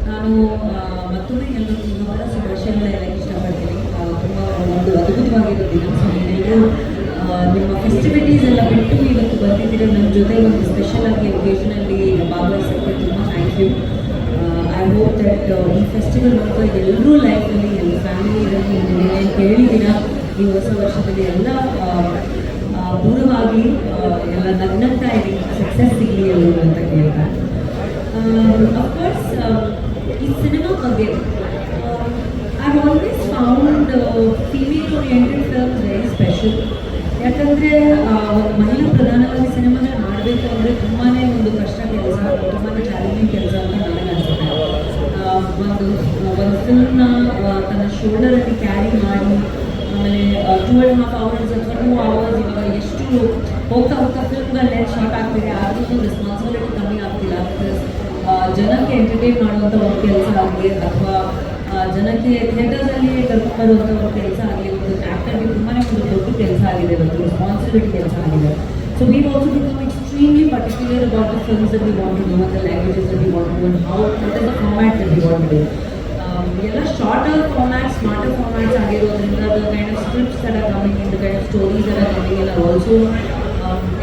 ನಾನು ಮತ್ತೊಮ್ಮೆ ಎಲ್ಲರಿಗೂ ಬಹಳ ಶುಭಾಶಯಗಳನ್ನ ಹೇಳಕ್ಕೆ ಇಷ್ಟಪಡ್ತೀನಿ. ತುಂಬ ಒಂದು ಅದ್ಭುತವಾಗಿರೋ ದಿನ. ಸೊ ನೀವೆಲ್ಲರೂ ನಿಮ್ಮ ಫೆಸ್ಟಿವಿಟೀಸ್ ಎಲ್ಲ ಬಿಟ್ಟು ಇವತ್ತು ಬಂದಿದ್ದೀರ ನನ್ನ ಜೊತೆ ಒಂದು ಸ್ಪೆಷಲ್ ಆಗಿ ಒಕೇಶನಲ್ಲಿ ಭಾಗವಹಿಸೋಕ್ಕೆ ತುಂಬ thank you. I hope that ಈ ಫೆಸ್ಟಿವಲ್ ಮತ್ತು ಎಲ್ಲರೂ ಲೈಫಲ್ಲಿ ಎಲ್ಲ ಫ್ಯಾಮಿಲಿಯಲ್ಲಿ ನೀವೇನು ಕೇಳಿದ್ದೀರ ಈ ಹೊಸ ವರ್ಷದಲ್ಲಿ ಎಲ್ಲ ಪೂರ್ವವಾಗಿ ಎಲ್ಲ ನಗ್ನಗ್ತಾ ಇರಿ, ಸಕ್ಸಸ್ ಸಿಗಲಿ ಎಲ್ಲರೂ ಅಂತ ಕೇಳ್ತಾರೆ. ಅಫ್ಕೋರ್ಸ್ ಈ ಸಿನಿಮಾ ಬಗ್ಗೆ I always found female oriented films very special. ಯಾಕಂದರೆ ಒಂದು ಮಹಿಳಾ ಪ್ರಧಾನವಾಗಿ ಸಿನಿಮಾಗಳು ಮಾಡಬೇಕು ಅಂದರೆ ತುಂಬಾ ಒಂದು ಕಷ್ಟ ಕೆಲಸ, ತುಂಬಾ ಚಾಲೆಂಜಿಂಗ್ ಕೆಲಸ ಅಂತ ನನಗೆ ಅನಿಸುತ್ತೆ. ಒಂದು ಫಿಲ್ಮ್ನ ತನ್ನ ಶೋಲ್ಡರಲ್ಲಿ ಕ್ಯಾರಿ ಮಾಡಿ ಆಮೇಲೆ 2.5 hours ಅಥವಾ 2 hours ಇವಾಗ ಎಷ್ಟು ಹೋಗ್ತಾ ಹೋಗ್ತಾ ಫಿಲ್ಮ್ಗಳು ಲೆಂತ್ ಶಾರ್ಟ್ ಆಗ್ತಿದೆ, ಆದ್ರೂ ರೆಸ್ಪಾನ್ಸಿಬಿಲಿಟಿ ಕಮ್ಮಿ ಆಗ್ತಿಲ್ಲ. ಬಿಕಾಸ್ ಜನಕ್ಕೆ ಎಂಟರ್ಟೈನ್ ಮಾಡುವಂಥ ಒಂದು ಕೆಲಸ ಆಗಲಿ ಅಥವಾ ಜನಕ್ಕೆ ಥಿಯೇಟರ್ಸಲ್ಲಿ ಕರ್ಕೊಂಡ್ಬರುವಂಥ ಒಂದು ಕೆಲಸ ಆಗಲಿ, ಒಂದು ಆ್ಯಕ್ಟರ್ಗೆ ತುಂಬಾ ಒಂದು ದೊಡ್ಡ ಕೆಲಸ ಆಗಿದೆ, ಒಂದು ರೆಸ್ಪಾನ್ಸಿಬಿಲಿಟಿ ಕೆಲಸ ಆಗಿದೆ. So we also become extremely particular about the films that we want to do and the languages that we want to do and what is the format that we want to do. ಎಲ್ಲ shorter format, smarter formats ಆಗಿರೋದ್ರಿಂದ the kind of scripts that are coming in, the kind of stories that are coming in are also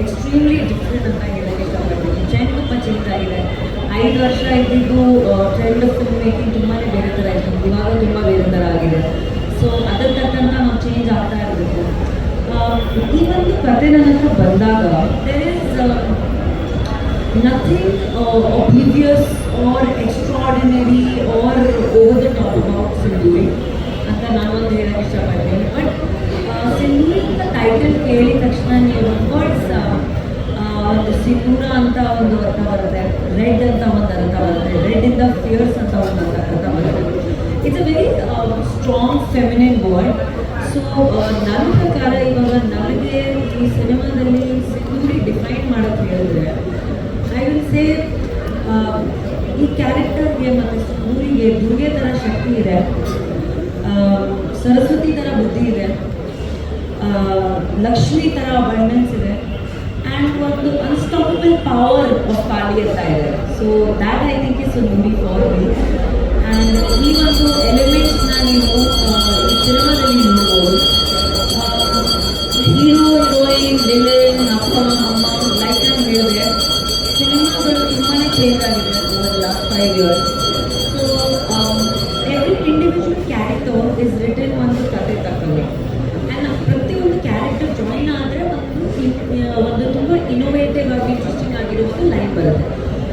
extremely different ಅಂತ ಹೇಳೋಕ್ಕೆ ಇಷ್ಟಪಡ್ತೀನಿ. Trend ತುಂಬ change ಆಗಿದೆ. 5 ವರ್ಷ ಇದ್ದಿದ್ದು trend film making ತುಂಬಾ ಬೇರೆ ಥರ ಇತ್ತು, ಇವಾಗ ತುಂಬ ಬೇರೆ ಥರ ಆಗಿದೆ. ಸೊ ಅದರ ತಕ್ಕಂಥ ನಾವು ಚೇಂಜ್ ಆಗ್ತಾ ಇರಬೇಕು. ಈ ಒಂದು ಕತೆ ನನ್ನ ಹತ್ರ ಬಂದಾಗ there is nothing oblivious or extraordinary or over the top about Sindhuri ಅಂತ ನಾನು ಒಂದು ಹೇಳಕ್ಕೆ ಇಷ್ಟಪಡ್ತೀನಿ. ಬಟ್ ಸಿಂಧೂರಿ ಅಂತ ಟೈಟಲ್ ಕೇಳಿದ ತಕ್ಷಣ ನೀವು ವರ್ಡ್ಸ್ ಒಂದು ಸಿಂಧೂರ ಅಂತ ಒಂದು ಅರ್ಥ ಬರುತ್ತೆ, ರೆಡ್ ಅಂತ ಒಂದು ಅರ್ಥ ಬರುತ್ತೆ, ರೆಡ್ ಇನ್ ದ ಫಿಯರ್ಸ್ ಅಂತ ಒಂದು ಅರ್ಥ ಬರುತ್ತೆ. It's a very strong feminine word. So ನನ್ನ ಪ್ರಕಾರ ಇವಾಗ ನನಗೆ ಈ ಸಿನಿಮಾದಲ್ಲಿ ಸಿಂಧೂರಿ ಡಿಫೈನ್ ಮಾಡೋಕ್ಕೆ ಹೇಳಿದ್ರೆ ಐ ವಿಲ್ ಸೇ ಈ ಕ್ಯಾರೆಕ್ಟರ್ಗೆ ಮತ್ತು ಸಿಂಧೂರಿಗೆ ದುರ್ಗೆ ಥರ ಶಕ್ತಿ ಇದೆ, ಸರಸ್ವತಿ ಥರ ಬುದ್ಧಿ ಇದೆ, ಲಕ್ಷ್ಮಿ ಥರ ಅಬಂಡೆನ್ಸ್ ಇದೆ, ಆ್ಯಂಡ್ ಒಂದು ಅನ್ಸ್ಟಾಪಬಲ್ ಪವರ್ ಆಫ್ ಕಾಳಿ ಅಂತ ಇದೆ. So that I think is movie for me. And ಈ ಒಂದು ಎಲಿಮೆಂಟ್ಸ್ನ ನೀವು ಈ ಸಿನಿಮಾದಲ್ಲಿ ನೋಡ್ಬೋದು. ಹೀರೋ, ಹೀರೋಯಿನ್, ವಿಲನ್, ಅಪ್ಪ ಅಮ್ಮ, ಲೈಕ್ ನಾನು ಹೇಳಿದೆ ಸಿನಿಮಾಗಳು ತುಂಬಾ ಚೇಂಜ್ ಆಗಿದೆ over last 5 years. So every individual character is return ಒಂದು ಕತೆ ತಕ್ಕಂಗೆ. ಆ್ಯಂಡ್ ಪ್ರತಿಯೊಂದು ಕ್ಯಾರೆಕ್ಟರ್ ಜಾಯಿನ್ ಆದರೆ ಒಂದು ತುಂಬ ಇನೋವೇಟಿವ್ ಆಗಿ ಇಂಟ್ರೆಸ್ಟಿಂಗ್ ಆಗಿರೋ ಒಂದು ಲೈನ್ ಬರುತ್ತೆ.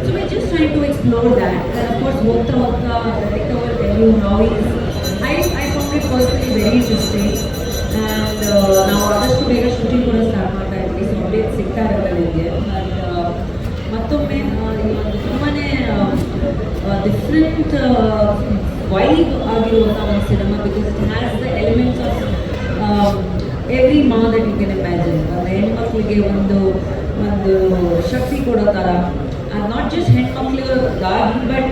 So we just try to explore that. And of course ಹೋಗ್ತಾ ಹೋಗ್ತಾ director will tell you how is I found it personally very interesting. And ನಾವು ಆದಷ್ಟು ಬೇಗ ಶೂಟಿಂಗ್ ಕೂಡ ಸ್ಟಾರ್ಟ್ ಮಾಡ್ತಾ ಇದ್ವಿ. ಸೊ ಅಪ್ಡೇಟ್ ಸಿಗ್ತಾ ಇರುತ್ತೆ ನಿಮಗೆ. ಬಟ್ ಮತ್ತೊಮ್ಮೆ ಈ ಒಂದು ತುಂಬಾ ಡಿಫ್ರೆಂಟ್ ವೈಬ್ ಆಗಿರುವಂಥ ಒಂದು ಸಿನಿಮಾ, because it has the elements of every ಮಾ ದಟ್ ಯು ಕ್ಯಾನ್ ಇಮ್ಯಾಜಿನ್. ಹೆಣ್ಮಕ್ಳಿಗೆ ಒಂದು ಶಕ್ತಿ ಕೊಡೋ ಥರ, ಅದು ನಾಟ್ ಜಸ್ಟ್ ಹೆಣ್ಮಕ್ಳಿಗಾಗಿ ಬಟ್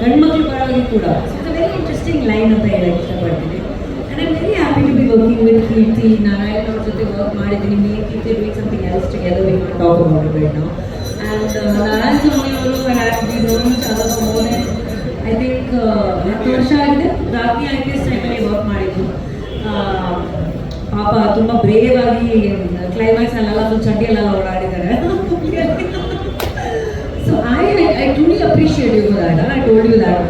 ಗಂಡ್ಮಕ್ಳ ಪರವಾಗಿ ಕೂಡ. It's a very interesting line ಅಂತ ಹೇಳಕ್ಕೆ ಇಷ್ಟಪಡ್ತೀನಿ. And I am very happy to be working with Keerthi. Narayan ಅವ್ರ ಜೊತೆ ವರ್ಕ್ ಮಾಡಿದ್ದೀನಿ. Me Keerthi doing something else together, we can talk about it right now. And Narayan Swamy ಅವರು ಹ್ಯಾವ್ ಬಿ ನೋನ್ ಚಾಲ more than I think 10 ವರ್ಷ ಆಗಿದೆ. ರಾತ್ರಿ IPS ಟೈಮಲ್ಲಿ work ಮಾಡಿದ್ದು. ಪಾಪ ತುಂಬ ಬ್ರೇವ್ ಆಗಿ ಕ್ಲೈಮ್ಯಾಕ್ಸಲ್ಲೆಲ್ಲ ಫುಲ್ ಚಡ್ಡಿಯಲ್ಲೆಲ್ಲ ಓಡಾಡಿದ್ದಾರೆ. So I truly appreciate you for that. I told you that.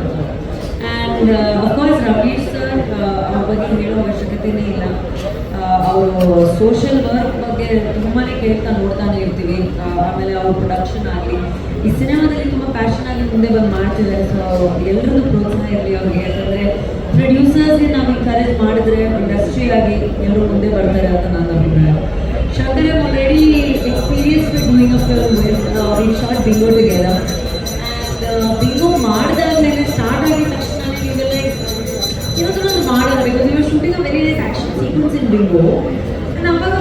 And of course Ramesh sir ಅವ್ರ ಬಗ್ಗೆ ಹೇಳೋ ಅವಶ್ಯಕತೆಯೇ ಇಲ್ಲ. ಅವರು ಸೋಷಿಯಲ್ ವರ್ಕ್ ಬಗ್ಗೆ ತುಂಬಾ ಕೇಳ್ತಾ ನೋಡ್ತಾನೆ ಇರ್ತೀವಿ. ಆಮೇಲೆ ಅವ್ರ ಪ್ರೊಡಕ್ಷನ್ ಆಗಲಿ ಈ ಸಿನಿಮಾದಲ್ಲಿ ತುಂಬ ಪ್ಯಾಷನ್ ಆಗಿ ಮುಂದೆ ಬಂದು ಮಾಡ್ತಿದ್ದಾರೆ. ಸೊ ಎಲ್ಲರದ್ದು ಪ್ರೋತ್ಸಾಹ ಇರಲಿ ಅವ್ರಿಗೆ. ಯಾಕಂದರೆ ಪ್ರೊಡ್ಯೂಸರ್ಸ್ಗೆ ನಾವು ಎನ್ಕರೇಜ್ ಮಾಡಿದ್ರೆ ಇಂಡಸ್ಟ್ರಿಯಾಗಿ ಎಲ್ಲರೂ ಮುಂದೆ ಬರ್ತಾರೆ ಅಂತ ನನ್ನ ಅಭಿಪ್ರಾಯ. Shankar I already experience with doing a film we shot Bingo together. And Bingo ಮಾಡಿದಾದ್ಮೇಲೆ ಸ್ಟಾರ್ಟ್ ಆಗಿದ ತಕ್ಷಣ ನೀವೆಲ್ಲ ಇವತ್ತೊಂದು ಮಾಡೋದು, ಬಿಕಾಸ್ ಇವಾಗ shooting a very nice action sequence in Bingo. And ಅವಾಗ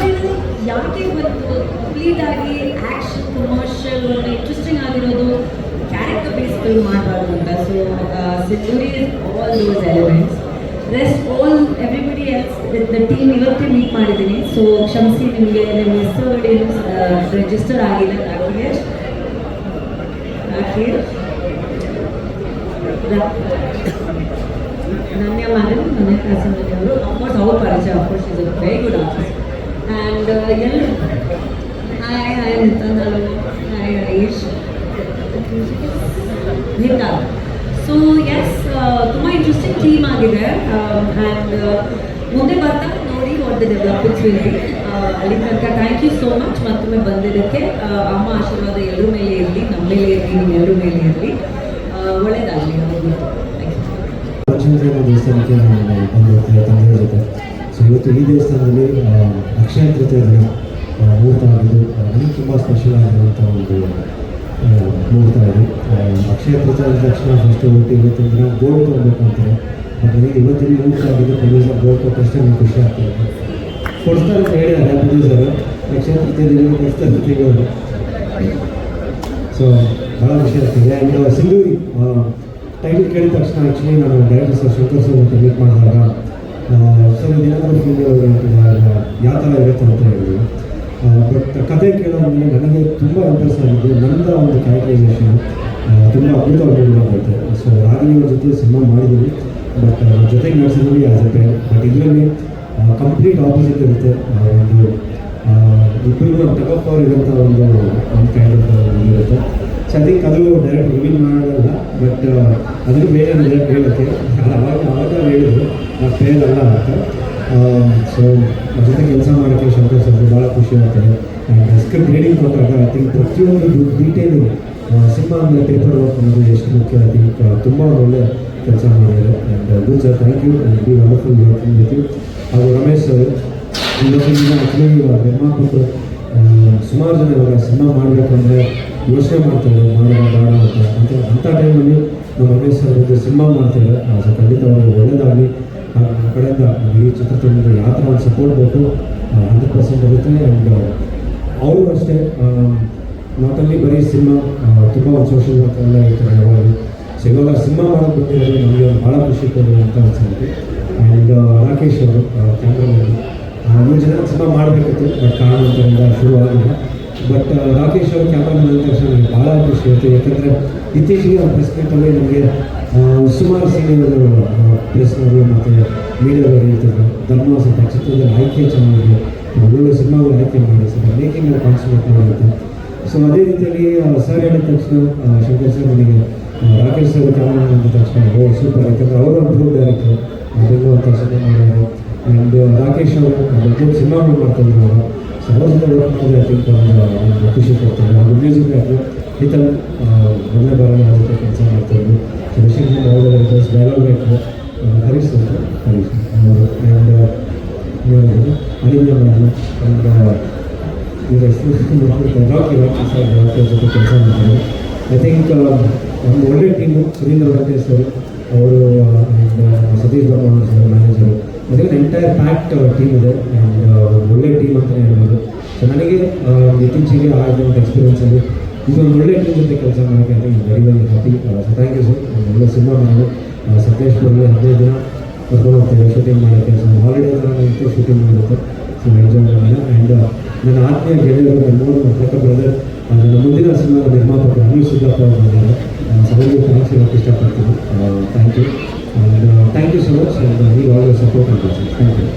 ಯಾಕೆ ಒಂದು ಕಂಪ್ಲೀಟ್ ಆಗಿ ಆ್ಯಕ್ಷನ್ ಕಮರ್ಷಿಯಲ್ ಒಂದು ಇಂಟ್ರೆಸ್ಟಿಂಗ್ ಆಗಿರೋದು ಕ್ಯಾರೆಕ್ಟರ್ ಬೇಸ್ ಫಿಲ್ಮ್ ಮಾಡಬಾರ್ದು ಅಂತ. So Sindhuri is all those elements. Rest all everybody else with the team ಇವತ್ತೇ ಮೀಟ್ ಮಾಡಿದ್ದೀನಿ. ಸೊ ಕ್ಷಮಿಸಿ, ನಿಮಗೆ ನಿಮ್ಮ ಹೆಸರುಗಳೇನು ರಿಜಿಸ್ಟರ್ ಆಗಿಲ್ಲ. ರಾಕೇಶ್ ನನ್ಯ ಮ್ಯಾಡಮ್ ನನ್ಯ ಕಾಸಂದಲ್ಲಿ ಅವರು ಅಫ್ಕೋರ್ಸ್ ಅವ್ರ ಪರಿಚಯ of course is a very good artist and ಎಲ್ಲರೂ hi Nitin hello hi Harish ಭಿನ್ನ ಸೊ ಎಸ್ ತುಂಬ ಇಂಟ್ರೆಸ್ಟಿಂಗ್ ಥೀಮ್ ಆಗಿದೆ ಆ್ಯಂಡ್ ಮುಂದೆ ಬರ್ತಾ ನೋಡಿ what the developments will be ಅಲ್ಲಿ ತನಕ ಥ್ಯಾಂಕ್ ಯು ಸೋ ಮಚ್ ಮತ್ತೊಮ್ಮೆ ಬಂದಿದ್ದಕ್ಕೆ ಅಮ್ಮ ಆಶೀರ್ವಾದ ಎಲ್ಲರ ಮೇಲೆ ಇರಲಿ ನಮ್ಮ ಮೇಲೆ ಇರಲಿ ನಿಮ್ಮೆಲ್ಲರ ಮೇಲೆ ಇರಲಿ ಒಳ್ಳೇದಾಗಲಿ ಅವ್ರಿಗೆ ಪಂಚಮುಖ ದೇವಸ್ಥಾನಕ್ಕೆ ನಾನು ಬಂದಿರ್ತೀನಿ ತಂದೆಯ ಜೊತೆ. ಸೊ ಇವತ್ತು ಈ ದೇವಸ್ಥಾನದಲ್ಲಿ ಅಕ್ಷಯ ತೃತೀಯ ದಿನ ಮುಹೂರ್ತ ಆಗಿದ್ದು ನನಗೆ ತುಂಬ ಸ್ಪೆಷಲ್ ಆಗಿರುವಂಥ ಒಂದು ಮುಹೂರ್ತ ಇದು. ಅಕ್ಷಯ ತೃತೀಯ ಆದ ತಕ್ಷಣ ಫಸ್ಟ್ ಹೋಗಿ ಇವತ್ತಿನ ದಿನ ಗೋಲ್ಡ್ ತೊಗೊಬೇಕು ಅಂತಾರೆ. ಬಟ್ ನನಗೆ ಇವತ್ತಿನ ಮುಹೂರ್ತ ಆಗಿದ್ದು ಪ್ರೊಡ್ಯೂಸರ್ ಗೋಲ್ಡ್ ಕೊಟ್ಟಷ್ಟೇ ನನಗೆ ಖುಷಿ ಆಗ್ತದೆ. ಕೊಡ್ತಾರೆ ಅಂತ ಹೇಳಿದ್ದಾರೆ ಪ್ರೊಡ್ಯೂಸರು, ಅಕ್ಷಯ ತೃತೀಯ ದಿನ ಕೊಡ್ತಾರೆ ಅಂತ ಹೇಳಿದ್ರು. ಸೊ ಭಾಳ ಖುಷಿ ಆಗ್ತದೆ. ಆ್ಯಂಡ್ ಸಿಂಧೂರಿ ಟೈಟಲ್ ಕೇಳಿದ ತಕ್ಷಣ ಆ್ಯಕ್ಚುಲಿ ನಾನು ಡೈರೆಕ್ಟರ್ ಸರ್ ಶಂಕರ್ ಸರ್ ಅಂತ ಮೀಟ್ ಮಾಡಿದಾಗ ಸರ್ ಇದೇನಾದರೂ ಫಿಲ್ಮ್ ಯಾವ ಥರ ಇರುತ್ತೆ ಅಂತ ಹೇಳಿದ್ರು. ಬಟ್ ಕತೆ ಕೇಳೋದ್ಮೇಲೆ ನನಗೆ ತುಂಬ ಇಂಟ್ರೆಸ್ಟ್ ಆಗಿದ್ದು ನನ್ನ ಒಂದು ಕ್ಯಾರೆಕ್ಟರೈಸೇಷನ್ ತುಂಬ ಅದ್ಭುತವಾಗಿ. ಸೊ ರಾಗಿಣಿ ಅವ್ರ ಜೊತೆ ಸಿನಿಮಾ ಮಾಡಿದ್ದೀನಿ, ಬಟ್ ಜೊತೆಗೆ ನಡೆಸಿದ್ವಿ ಆಸ್ ಎ ಪೇರ್. ಬಟ್ ಇದರಲ್ಲಿ ಕಂಪ್ಲೀಟ್ ಆಪೋಸಿಟ್ ಇರುತ್ತೆ. ಒಂದು ಇಬ್ಬರಿಗೂ ಟಗ್ ಆಫ್ ಪವರ್ ಇರೋಂಥ ಒಂದು ಕೈಂಡ್ ಆಫ್ ಇರುತ್ತೆ. ಸೊ ಐ ಥಿಂಕ್ ಅದು ಡೈರೆಕ್ಟ್ ರಿವೀಲ್ ಮಾಡೋದಲ್ಲ, ಬಟ್ ಅದನ್ನು ಬೇರೆ ನನಗೆ ಹೇಳೋಕ್ಕೆ ಅವಾಗ ಹೇಳಿದ್ರು ನಾವು ಪೇರ್ ಅಲ್ಲ ಅಂತ. ಸೊ ಜೊತೆ ಕೆಲಸ ಮಾಡೋಕ್ಕೆ ಶಂಕರ್ ಸರ್ ಭಾಳ ಖುಷಿ ಆಗ್ತದೆ. ಆ್ಯಂಡ್ ಸ್ಕ್ರಿಪ್ಟ್ ರೀಡಿಂಗ್ ಕೊಟ್ಟಾಗ ಐ ಥಿಂಕ್ ಪ್ರತಿಯೊಂದು ಡೀಟೇಲು ಸಿನಿಮಾ ಅಂದರೆ ಪೇಪರ್ ವರ್ಕ್ ಅನ್ನೋದು ಎಷ್ಟು ಮುಖ್ಯ. ಐ ಥಿಂಕ್ ತುಂಬ ಒಳ್ಳೆ ಕೆಲಸ ಮಾಡಿದ್ದಾರೆ. And good sir, thank you and be wonderful working with you. ಹಾಗೂ ರಮೇಶ್ ಸರ್ ಇವತ್ತಿನ ಆ್ಯಕ್ಚುಲಿ ನಿರ್ಮಾಪಕರು ಸುಮಾರು ಜನ ಇವಾಗ ಸಿನಿಮಾ ಮಾಡಬೇಕಂದ್ರೆ ಯೋಚನೆ ಮಾಡ್ತಾರೆ ಮಾಡೋಣ ಬೇಡ ಅಂಥ ಟೈಮಲ್ಲಿ ನಮ್ಮ ರಮೇಶ್ ಸರ್ ಜೊತೆ ಸಿನಿಮಾ ಮಾಡ್ತಾರೆ. ಸೊ ಖಂಡಿತ ಅವರು ಒಳ್ಳೆಯದಾಗಲಿ. ನಮ್ಮ ಕಡೆಯಿಂದ ಈ ಚಿತ್ರತಂಡಕ್ಕೆ ಯಾವ ಥರ ಒಂದು ಸಪೋರ್ಟ್ ಬೇಕು 100% ಇರುತ್ತೆ. ಆ್ಯಂಡ್ ಅವರು ಅಷ್ಟೇ ನಾಟ್ ಓನ್ಲಿ ಬರೀ ಸಿನಿಮಾ, ತುಂಬ ಒಂದು ಸೋಷಿಯಲ್ ವರ್ಕ್ ಎಲ್ಲ ಇರ್ತಾರೆ ಯಾವಾಗಲೂ. ಸೊ ಇವಾಗ ಸಿನಿಮಾ ಮಾಡೋಕ್ಕೆ ಬಂದಿರೋದು ನಮಗೆ ಭಾಳ ಖುಷಿ ಕೊಡುವಂಥ ಒಂದು ಸಂಗತಿ. ಆ್ಯಂಡ್ ರಾಕೇಶ್ ಅವರು ಕ್ಯಾಮ್ರಾಮನ್, ಮೂರು ಜನ ಸಿನಿಮಾ ಮಾಡಬೇಕಿತ್ತು, ಬಟ್ ಕಾರಣದಿಂದ ಶುರು ಆಗಿಲ್ಲ. ಬಟ್ ರಾಕೇಶ್ ಅವರು ಕ್ಯಾಮ್ರಾಮನ್ ಅಂದ ತಕ್ಷಣ ನನಗೆ ಭಾಳ ಖುಷಿ ಆಯಿತು. ಯಾಕಂದರೆ ಇತ್ತೀಚೆಗೆ ಆ ಪ್ರೆಸ್ ಮೀಟಲ್ಲಿ ನಮಗೆ ಸುಮಾರು ಸೀನಿಯರ್ ಪ್ರೆಸ್ನವರು ಮತ್ತು ಮೀಡಿಯಾದವರು ಇರ್ತಿದ್ರು. ಧರ್ಮ ಸ್ವಲ್ಪ ಚಿತ್ರದಲ್ಲಿ ಆಯ್ಕೆ ಚೆನ್ನಾಗಿದೆ, ಒಳ್ಳೊಳ್ಳೆ ಸಿನಿಮಾಗಳು ಆಯ್ಕೆ ಮಾಡಿ ಸ್ವಲ್ಪ ಮೇಕಿಂಗ್ ಕಾನ್ಸಂಟ್ರೇಟ್ ಮಾಡಿರುತ್ತೆ. ಸೊ ಅದೇ ರೀತಿಯಲ್ಲಿ ಸರ್ ಹೇಳಿದ ತಕ್ಷಣ ಶಂಕರ್ ಸರ್ ನನಗೆ ರಾಕೇಶ್ ಸರ್ ಕ್ಯಾಮ್ರಾಮನ್ ಅಂದ ತಕ್ಷಣ ಸೂಪರ್. ಯಾಕಂದರೆ ಅವರು ಒಂದು ಡೈರೆಕ್ಟರ್ ಬೆಂಗಳೂರು ಸಿನಿಮಾ ಮಾಡೋರು. ಆ್ಯಂಡ್ ರಾಕೇಶ್ ಅವರು ದೊಡ್ಡ ಸಿನಿಮಾಗಳು ಮಾಡ್ತಾಯಿದ್ರು ಅವರು. ಸೊ ಅವ್ರ ಜೊತೆ ವರ್ಕ್ ಮಾಡಿದ್ರೆ ಐ ಥಿಂಕ್ ಒಂದು ಖುಷಿ ಕೊಡ್ತಾರೆ. ಹಾಗೂ ಮ್ಯೂಸಿಕ್ ಡೈರೆಕ್ಟರ್ ಹಿತನ್ ಮೊನ್ನೆ ಬರೋಣ ಅವ್ರ ಜೊತೆ ಕೆಲಸ ಮಾಡ್ತಾಯಿದ್ರು. ಸೊ ವಿಷಯ ಯಾವುದೇ ಡೈಲಾಗ್ ರೈಟರ್ ಹರೀಶ್ ಅವರು ಅವರು ಆ್ಯಂಡ್ ಅನಿಲ್ ಮ್ಯಾಮ್ ಆ್ಯಂಡ್ ಇವರ ಹೆಸರು ರಾಕಿ ಸರ್ ರಾಕಿ ಜೊತೆ ಕೆಲಸ ಮಾಡ್ತಾರೆ. ಐ ಥಿಂಕ್ ಒಂದು ಒಳ್ಳೆ ಟೀಮು. ಸುರೇಂದ್ರ ವೆಂಕಟೇಶ್ ಅವರು ಅವರು and Satish Barman sir manager. ಅದಕ್ಕೆ ಎಂಟೈರ್ ಪ್ಯಾಕ್ಟ್ ಟೀಮ್ ಇದೆ. ಆ್ಯಂಡ್ ಒಳ್ಳೆ ಟೀಮ್ ಅಂತಲೇ ಹೇಳ್ಬೋದು. ಸೊ ನನಗೆ ಇತ್ತೀಚೆಗೆ ಆಗಿರುವಂಥ ಎಕ್ಸ್ಪೀರಿಯನ್ಸಲ್ಲಿ ಇದೊಂದು ಒಳ್ಳೆ ಟೀಮ್ ಜೊತೆ ಕೆಲಸ ಮಾಡೋಕ್ಕೆ ಅಂತ very very happy. So thank you sir. ಒಳ್ಳೆ ಸಿನಿಮಾ ಮಾಡೋದು ಸಕಲೇಶ್ಪುರಲ್ಲಿ 15 ದಿನ ಕರ್ಕೊಂಡು ಹೋಗ್ತೇವೆ ಶೂಟಿಂಗ್ ಮಾಡೋಕ್ಕೆ. ಸೊ ಹಾಲಿಡೇ ಥರ ಇತ್ತು, ಶೂಟಿಂಗ್ ಮಾಡುತ್ತೆ. ಸೊ ಎಂಜಾಯ್ ಮಾಡೋಣ. ಆ್ಯಂಡ್ ನನ್ನ ಆತ್ಮೀಯ ಗೆಳೆಯರು ನನ್ನೂರು ಪ್ರಕ ಬ್ರದರ್, ನನ್ನ ಮುಂದಿನ ಸಿನಿಮಾದ ನಿರ್ಮಾಪಕರು ಅನಿಲ್ ಸಿದ್ದಪ್ಪ ಅವರು, ಸೊ ಅವರಿಗೂ ಥ್ಯಾಂಕ್ಸ್ ಹೇಳೋಕ್ಕೆ ಇಷ್ಟಪಡ್ತೀನಿ. Thank you and thank you so much. And ನೀವು ಆಲ್ ಸಪೋರ್ಟ್ ಅಂತ. Thank you.